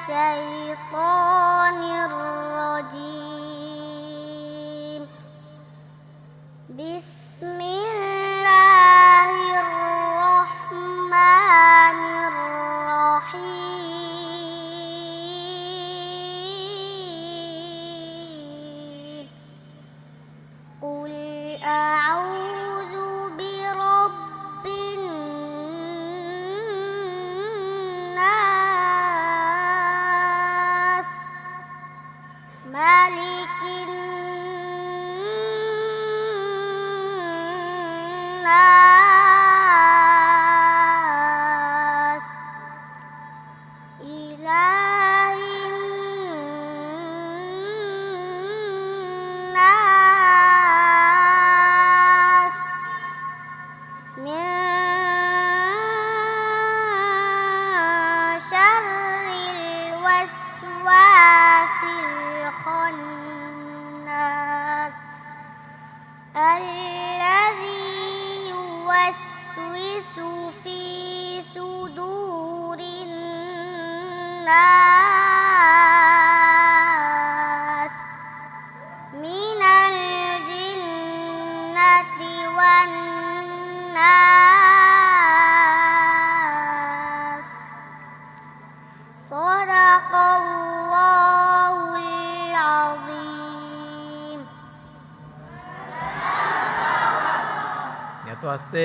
الشيطان الرجيم بسم الله الرحمن الرحيم قل أعوذ برب الناس ملك الناس إله الناس من شر الوسواس الخناس الذي يوسوس في صدور الناس من الجنة والناس صدق الله العظيم এত আস্তে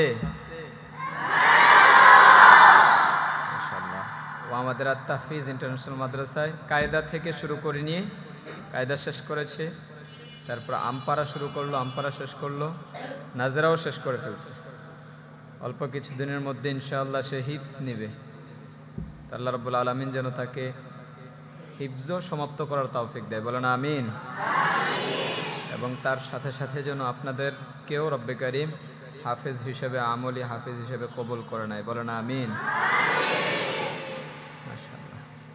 মাশাআল্লাহ। ও আমাদের আত-তাহফিজ ইন্টারন্যাশনাল মাদ্রাসায় কায়দা থেকে শুরু করে নিয়ে কায়দা শেষ করেছে, তারপর আমপারা শুরু করলো, আমপারা শেষ করলো, নাজরাও শেষ করে ফেলছে। অল্প কিছু দিনের মধ্যে ইনশাআল্লাহ সে হিফজ নেবে। আল্লাহ রাব্বুল আলামিন যেন তাকে হিফজও সমাপ্ত করার তৌফিক দেয়, বলেন আমিন। এবং তার সাথে সাথে যেন আপনাদের কেউ রব্বে কারীম হাফেজ হিসেবে, আমলি হাফেজ হিসেবে কবুল করে নেয়, বলেন আমিন।